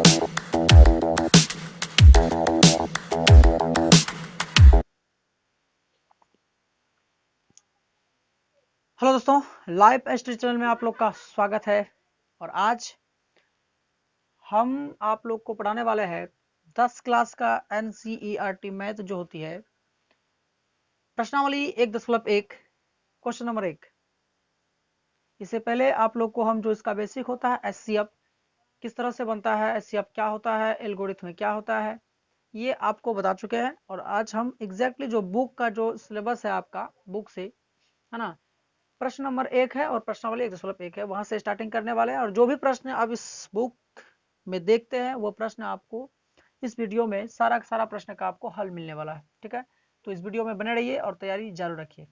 Hello दोस्तों, live एस्ट्री channel में आप लोग का स्वागत है। और आज हम आप लोग को पढ़ाने वाले हैं 10 क्लास का NCERT मैथ जो होती है, प्रश्नावली 1.1 क्वेश्चन नंबर 1। इससे पहले आप लोग को हम जो इसका बेसिक होता है SCF किस तरह से बनता है, SCF क्या होता है, एल्गोरिथम क्या होता है, ये आपको बता चुके हैं। और आज हम एग्जैक्टली जो बुक का जो सिलेबस है आपका बुक से, है ना, प्रश्न नंबर 1 है और प्रश्नावली 1.1 है, वहां से स्टार्टिंग करने वाले हैं। और जो भी प्रश्न आप इस बुक में देखते हैं वो प्रश्न आपको इस वीडियो में सारा का सारा प्रश्न का आपको हल मिलने वाला है। ठीक है, तो इस वीडियो में बने रहिए और तैयारी जारी रखिए।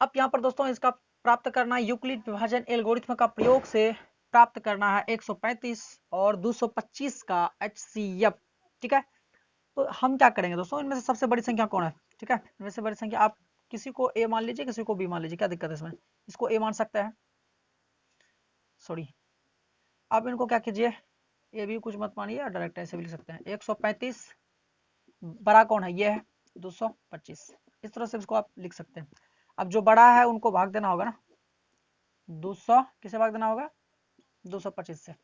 अब यहाँ पर दोस्तों इसका प्राप्त करना है यूक्लिड विभाजन एल्गोरिथम का प्रयोग से प्राप्त करना है 135 और 225 का HCF। ठीक है, तो हम क्या करेंगे दोस्तों, इनमें से सबसे बड़ी संख्या कौन है? ठीक है, इनमें से बड़ी संख्या आप किसी को A मान लीजिए, किसी को B मान लीजिए, क्या दिक्कत है इसमें? इसको A मान सकते हैं, सॉरी। आप इनको क्या कीजिए, ए भी कुछ मत मानिए, डायरेक्ट ऐसे भी लिख सकते हैं। 135 बड़ा कौन है? ये है 225। इस तरह से इसको आप लिख सकते हैं। अब जो बड़ा है उनको भाग देना होगा ना, 200 किसे भाग देना होगा? 225 से।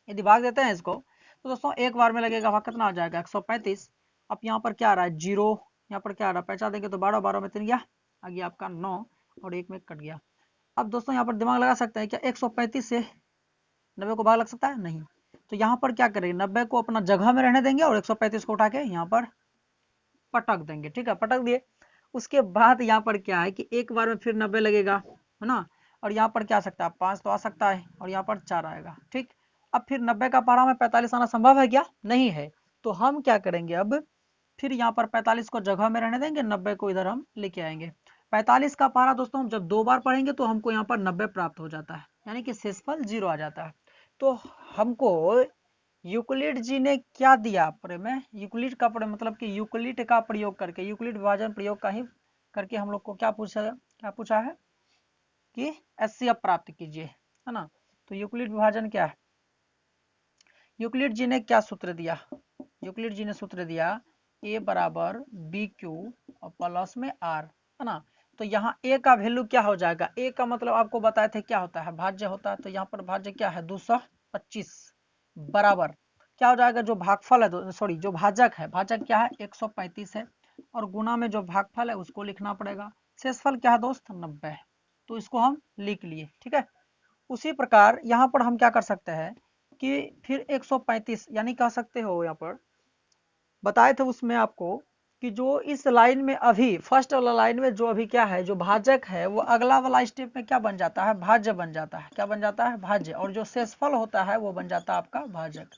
यदि भाग देते हैं इसको तो दोस्तों एक बार में लगेगा भाग, कितना आ जाएगा? 135। अब यहाँ पर क्या आ रहा है? जीरो। यहाँ पर क्या आ रहा है? पहचान देंगे तो 12 12 में 3 गया, आ गया आपका 9 और 1 में कट गया। अब दोस्तों यहाँ पर दिमाग लगा सकते हैं क्या 135 से 90 को भाग लग सकता है? नहीं। तो यहाँ पर क्या करेंगे, 90 को अपना जगह में रहने देंगे और 135 को उठा के यहाँ पर पटक देंगे। ठीक है, पटक दिए। उसके बाद यहाँ पर क्या है कि एक बार में फिर 90 लगेगा, है ना। और यहाँ पर क्या आ सकता है? 5 तो आ सकता है और यहाँ पर 4 आएगा। ठीक, अब फिर 90 का पारा में 45 आना संभव है क्या? नहीं है। तो हम क्या करेंगे, अब फिर यहाँ पर 45 को जगह में रहने देंगे, 90 को इधर हम लेके आएंगे। 45 का पारा दोस्तों हम जब 2 बार पढ़ेंगे तो हमको यहाँ पर 90 प्राप्त हो जाता है, यानी कि शेषफल 0 आ जाता है। तो हमको यूक्लिड जी ने क्या दिया में, यूक्लिड का मतलब कि यूक्लिड का प्रयोग करके, यूक्लिड विभाजन प्रयोग का ही करके हम लोग को क्या पूछा है कि HCF प्राप्त कीजिए, है ना। तो यूक्लिड विभाजन क्या है? यूक्लिड जी ने क्या सूत्र दिया? यूक्लिड जी ने सूत्र दिया A बराबर BQ और प्लस में R, है ना। तो यहाँ A का वैल्यू क्या हो जाएगा? A का मतलब आपको बताए थे क्या होता है? भाज्य होता है। तो यहाँ पर भाज्य क्या है? 225 बराबर क्या हो जाएगा? जो भागफल है, सॉरी जो भाजक है, भाजक क्या है? 135 है और गुना में जो भागफल है उसको लिखना पड़ेगा। शेषफल क्या है दोस्त? 90 है। तो इसको हम लिख लिए। ठीक है, उसी प्रकार यहाँ पर हम क्या कर सकते हैं कि फिर 135 यानी कह सकते हो, यहाँ पर बताए थे उसमें आपको कि जो इस लाइन में अभी फर्स्ट वाला लाइन में जो अभी क्या है, जो भाजक है वो अगला वाला स्टेप में क्या बन जाता है? भाज्य बन जाता है। क्या बन जाता है? भाज्य। और जो शेषफल होता है वो बन जाता है आपका भाजक।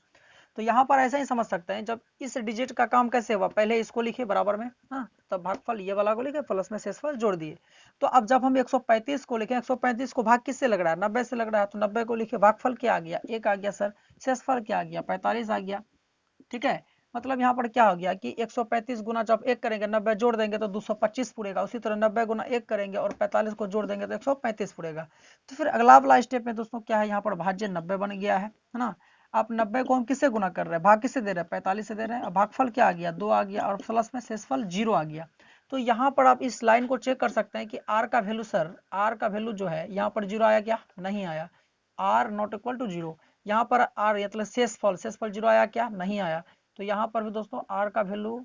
तो यहाँ पर ऐसा ही समझ सकते हैं, जब इस डिजिट का काम कैसे हुआ, पहले इसको लिखे बराबर में, हाँ, तब भागफल ये वाला को लिखे, प्लस में शेषफल जोड़ दिए। तो अब जब हम 135 को लिखे, 135 को भाग किससे लग रहा है? 90 से लग रहा है। तो 90 को लिखे, भागफल क्या आ गया? 1 आ गया सर। शेषफल क्या आ गया? 45 आ गया। ठीक है, मतलब यहाँ पर क्या हो गया कि 135 गुना जब 1 करेंगे, 90 जोड़ देंगे तो 225 पूरेगा। उसी तरह 90 गुना 1 करेंगे और 45 को जोड़ देंगे तो 135 पूरेगा। तो फिर अगला वाला स्टेप में दोस्तों क्या है, यहाँ पर भाज्य 90 बन गया है ना। आप 90 को हम किससे गुना कर रहे हैं? भाग किससे दे रहे हैं? 45 से दे रहे हैं। अब भागफल क्या आ गया? 2 आ गया और प्लस में शेषफल 0 आ गया। तो यहाँ पर आप इस लाइन को चेक कर सकते हैं कि आर का वैल्यू, सर आर का वैल्यू जो है यहाँ पर 0 आया क्या? नहीं आया। R not equal to 0। यहाँ पर आर मतलब शेषफल 0 आया क्या? नहीं आया। तो यहाँ पर भी दोस्तों आर का वैल्यू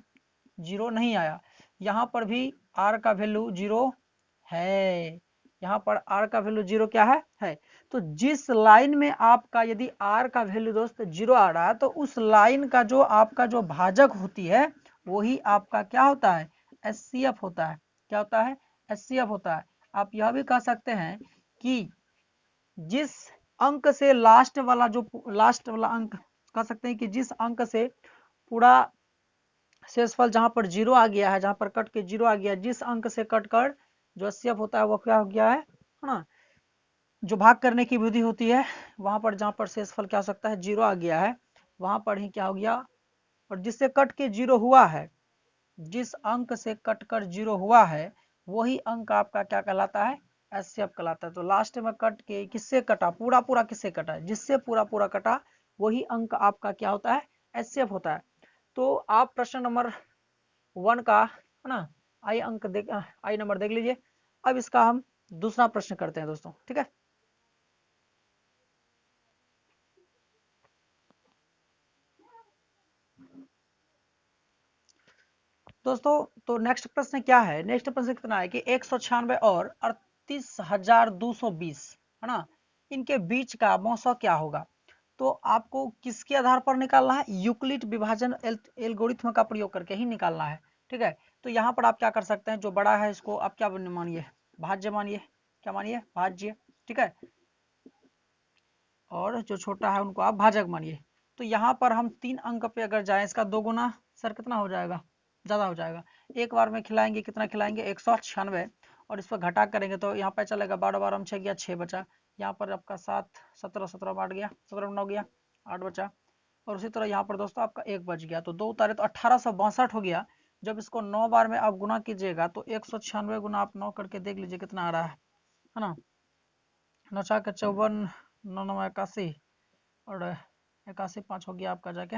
0 नहीं आया। यहाँ पर भी आर का वैल्यू 0 है। यहाँ पर आर का वैल्यू 0 क्या है। तो जिस लाइन में आपका यदि आर का वैल्यू दोस्त 0 आ रहा है तो उस लाइन का जो आपका जो भाजक होती है वही आपका क्या होता है? HCF होता है। क्या होता है? HCF होता है। आप यह भी कह सकते हैं कि जिस अंक से लास्ट वाला अंक, कह सकते हैं कि जिस अंक से पूरा शेषफल जहां पर 0 आ गया है, जहां पर कट के 0 आ गया, जिस अंक से कट कर जो HCF होता है वो क्या हो गया है ना। जो भाग करने की विधि होती है वहां पर जहां पर शेषफल क्या हो सकता है? 0 आ गया है, वहां पर ही क्या हो गया, और जिससे कट के 0 हुआ है, जिस अंक से कट कर 0 हुआ है वही अंक आपका क्या कहलाता है? HCF कहलाता है। तो लास्ट में कट के किससे कटा? पूरा पूरा किससे कटा? जिससे पूरा पूरा कटा वही अंक आपका क्या होता है, एचसीएफ होता है। तो आप प्रश्न नंबर 1 का है ना आई नंबर देख लीजिए। अब इसका हम दूसरा प्रश्न करते हैं दोस्तों, ठीक है। दोस्तों तो नेक्स्ट प्रश्न क्या है, नेक्स्ट प्रश्न कितना है कि 196 और 38,220 है ना, इनके बीच का मौसा क्या होगा। तो आपको किसके आधार पर निकालना है, यूक्लिड विभाजन एल्गोरिथ्म का प्रयोग करके ही निकालना है, ठीक है। तो यहाँ पर आप क्या कर सकते हैं, जो बड़ा है इसको आप क्या मानिए, भाज्य मानिए, क्या मानिए, भाज्य, ठीक है। और जो छोटा है उनको आप भाजक मानिए। तो यहाँ पर हम 3 अंक पे अगर जाए, इसका 2 गुना सर कितना हो जाएगा, ज्यादा हो जाएगा। एक बार में खिलाएंगे, कितना खिलाएंगे, 196, और इस पर घटा करेंगे तो यहाँ पे चलेगा 12 12 में 6 गया 6 बचा, यहाँ पर आपका 7 17 17 8 गया, 17 9 गया 8 बचा, और उसी तरह यहाँ पर दोस्तों आपका 1 बच गया, तो 2 उतारे तो 1862 हो गया। जब इसको 9 बार में आप गुना कीजिएगा तो 196 गुना आप 9 करके देख लीजिए कितना आ रहा है ना। 9 4 54, 9 9 81, और 81 5 हो गया आपका जाके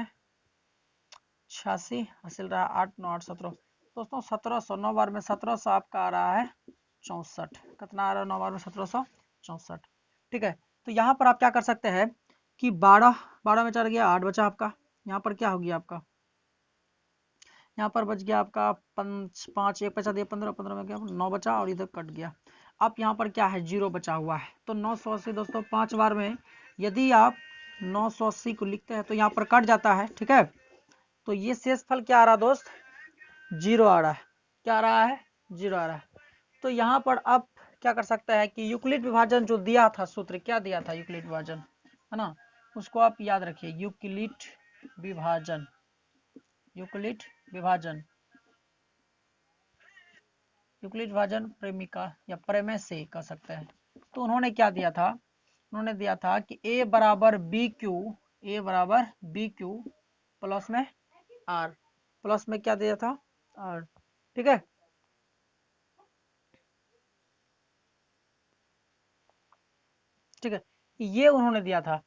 86, हासिल रहा 8 9 8 17। दोस्तों 1700, 9 बार में 1700 आपका आ रहा है 64, कितना आ रहा है 9 बार में 1764, ठीक है। तो यहाँ पर आप क्या कर सकते हैं कि 12 12 में चढ़ गया 8 बचा आपका, यहाँ पर क्या हो गया आपका, यहाँ पर बच गया आपका 5 5 1 बचा दिया 15 15 में गया 9 बचा, और इधर कट गया। अब यहाँ पर क्या है, 0 बचा हुआ है, तो 980 दोस्तों 5 बार में यदि आप 980 को लिखते हैं तो यहाँ पर कट जाता है, ठीक है। तो ये शेष फल क्या आ रहा है दोस्त, 0 आ रहा है, क्या आ रहा है, 0 आ रहा है। तो यहाँ पर आप क्या कर सकते हैं कि यूक्लिड विभाजन जो दिया था, सूत्र क्या दिया था, यूक्लिड विभाजन है ना, उसको आप याद रखिए, यूक्लिड विभाजन, यूक्लिड विभाजन, यूक्लिड विभाजन प्रेमिका या प्रमेय से कह सकते हैं। तो उन्होंने क्या दिया था, उन्होंने दिया था कि a बराबर बी क्यू, a बराबर बी क्यू प्लस में r, प्लस में क्या दिया था, r, ठीक है। ठीक है, ये उन्होंने दिया था,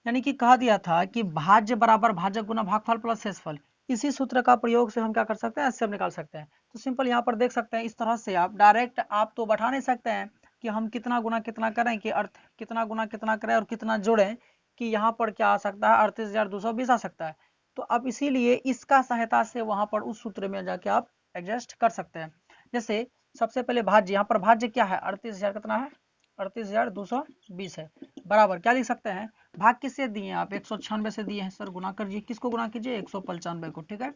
यानी कि कहा दिया था कि भाज्य बराबर भाजक गुना भागफल प्लस शेषफल। इसी सूत्र का प्रयोग से हम क्या कर सकते हैं, एचसीएफ निकाल सकते हैं। तो सिंपल यहाँ पर देख सकते हैं, इस तरह से आप डायरेक्ट आप तो बैठा नहीं सकते हैं कि हम कितना गुना कितना करें, कि अर्थ कितना गुना कितना करें और कितना जोड़ें, कि यहाँ पर क्या आ सकता है, 38,220 आ सकता है। तो अब इसीलिए इसका सहायता से वहां पर उस सूत्र में जाके आप एडजस्ट कर सकते हैं। जैसे सबसे पहले भाज्य, यहाँ पर भाज्य क्या है, 38,000 कितना है, 38,220 है, बराबर क्या लिख सकते हैं, भाग किससे दिए हैं आप, 196 से दिए हैं सर, गुना करिए, किसको गुना कीजिए, 195 को, ठीक है।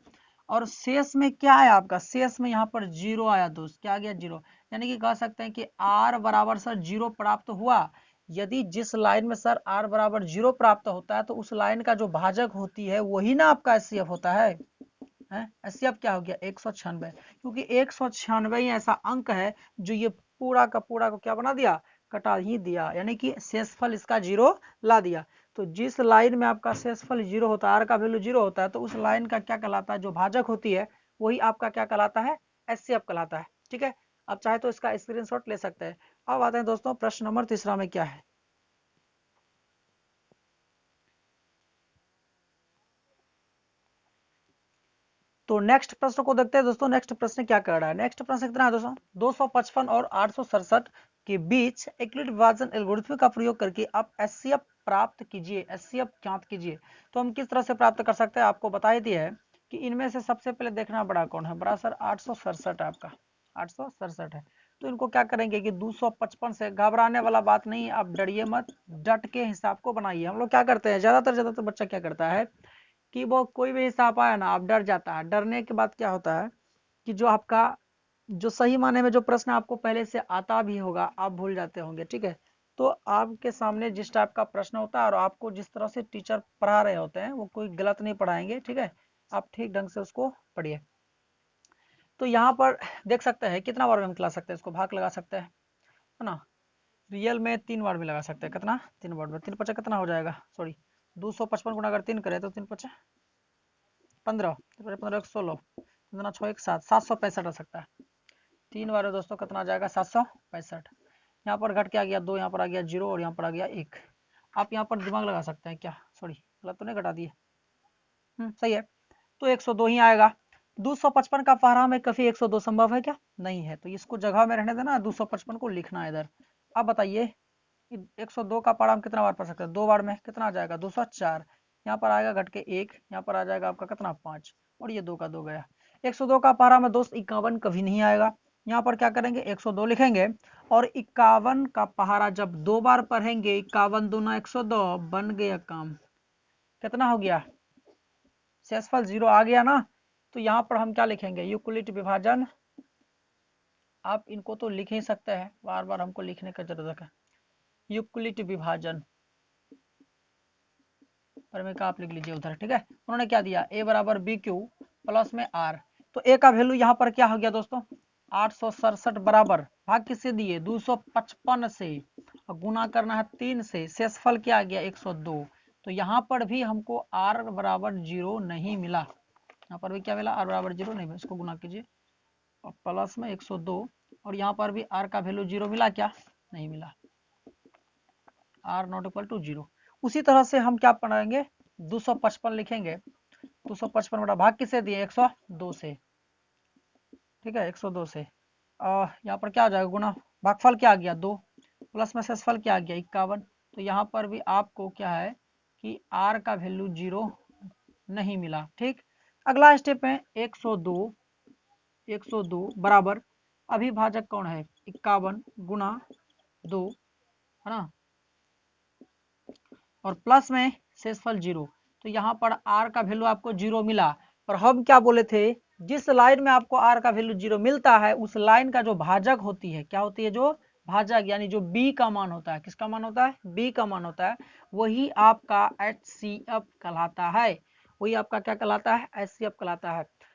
और शेष में क्या है आपका, शेष में यहाँ पर 0 आया दोस्त, क्या आ गया 0, यानी कि कह सकते हैं कि r बराबर सर 0 प्राप्त हुआ। यदि जिस लाइन में सर r बराबर 0 प्राप्त होता है तो उस लाइन का जो भाजक होती है वही ना आपका एचसीएफ होता है। एचसीएफ क्या हो गया, 196, क्योंकि 196 ही ऐसा अंक है जो ये पूरा का पूरा को क्या बना दिया, कटा ही दिया, यानी कि शेषफल इसका 0 ला दिया। तो जिस लाइन में आपका शेषफल 0 होता है, आर का वैल्यू 0 होता है, तो उस लाइन का क्या कहलाता है, जो भाजक होती है वही आपका क्या कहलाता है, एचसीएफ कहलाता है, ठीक है। आप चाहे तो इसका स्क्रीनशॉट ले सकते हैं। अब आते हैं दोस्तों प्रश्न नंबर तीसरा में क्या है। तो नेक्स्ट प्रश्न को देखते हैं दोस्तों, नेक्स्ट प्रश्न क्या कर रहा है, नेक्स्ट प्रश्न कितना है दोस्तों, 255 और 867 के बीच यूक्लिड विभाजन एल्गोरिथ्म का प्रयोग करके आप एचसीएफ प्राप्त कीजिए, एचसीएफ ज्ञात कीजिए। तो हम किस तरह से प्राप्त कर सकते हैं, आपको बता ही दिया है कि इनमें से सबसे पहले देखना बड़ा कौन है, बड़ा सर 867 है आपका, 867 है। तो इनको क्या करेंगे कि 255 से, घबराने वाला बात नहीं, आप डरिए मत, डट के हिसाब को बनाइए। हम लोग क्या करते हैं, ज्यादातर बच्चा क्या करता है कि वो कोई भी हिसाब आया ना आप डर जाता है, डरने के बाद क्या होता है कि जो आपका जो सही माने में जो प्रश्न आपको पहले से आता भी होगा आप भूल जाते होंगे, ठीक है। तो आपके सामने जिस टाइप का प्रश्न होता है और आपको जिस तरह से टीचर पढ़ा रहे होते हैं वो कोई गलत नहीं पढ़ाएंगे, ठीक है। आप ठीक ढंग से उसको पढ़िए। तो यहाँ पर देख सकते हैं कितना बार में हम खिला सकते हैं, इसको भाग लगा सकते हैं, है ना। रियल में 3 बार में लगा सकते हैं, कितना, 3 बार में, 3 पचा कितना हो जाएगा, सॉरी 255 गुना अगर 3 करें तो 3 पचा 15, 15 16, 15 6 1 7, 765 आ सकता है। 3 बार दोस्तों कितना आ जाएगा, 765। यहाँ पर घट के आ गया 2, यहाँ पर आ गया 0 और यहाँ पर आ गया 1। आप यहाँ पर दिमाग लगा सकते हैं क्या, सॉरी गलत तो नहीं घटा दिए, सही है। तो 102 ही आएगा। 255 का पहाड़ा में कभी 102 संभव है क्या, नहीं है, तो इसको जगह में रहने देना, 255 को लिखना है इधर। अब बताइए 102 का पहाड़ा हम कितना बार पढ़ सकते हैं, 2 बार में कितना आ जाएगा 204, यहाँ पर आएगा घट के 1, यहाँ पर आ जाएगा आपका कितना 5, और ये 2 का 2 गया। 102 का पहाड़ा में दोस्त 51 कभी नहीं आएगा, यहाँ पर क्या करेंगे 102 लिखेंगे, और 51 का पहाड़ा जब 2 बार पढ़ेंगे, 51 दूना 102, बन गया काम, कितना हो गया, शेषफल 0 आ गया ना। तो यहाँ पर हम क्या लिखेंगे, यूक्लिड विभाजन, आप इनको तो लिख ही सकते हैं, बार बार हमको लिखने का जरूरत है, यूक्लिड विभाजन पर में का आप लिख लीजिए उधर, ठीक है। उन्होंने क्या दिया, ए बराबर बी क्यू प्लस में आर, तो ए का वैल्यू यहाँ पर क्या हो गया दोस्तों 867 बराबर भाग किससे दिए 255 से, और गुना करना है 3 से, शेषफल क्या आ गया 102। तो यहाँ पर भी हमको आर बराबर 0 नहीं मिला, यहाँ पर भी क्या मिला, आर बराबर 0 नहीं मिला, इसको गुना कीजिए और प्लस में 102, और यहाँ पर भी आर का वैल्यू 0 मिला क्या, नहीं मिला, आर नॉट इक्वल टू 0। उसी तरह से हम क्या पढ़ेंगे 255 लिखेंगे, 255 बड़ा भाग किससे दिए 102 से, ठीक है 102 से, यहाँ पर क्या आ जाएगा गुना, भागफल क्या आ गया 2, प्लस में शेषफल क्या आ गया 51। तो यहाँ पर भी आपको क्या है कि आर का वैल्यू 0 नहीं मिला, ठीक। अगला स्टेप है 102 बराबर अभिभाजक कौन है 51 गुना 2, है ना, और प्लस में शेषफल 0। तो यहाँ पर आर का वैल्यू आपको 0 मिला, पर हम क्या बोले थे, जिस लाइन में आपको आर का वैल्यू 0 मिलता है उस लाइन का जो भाजक होती है, क्या होती है, जो भाजक यानी जो बी का मान होता है, किसका मान होता है, बी का मान होता है, वही आपका HCF कहलाता है, वही आपका क्या कहलाता है, HCF कहलाता है।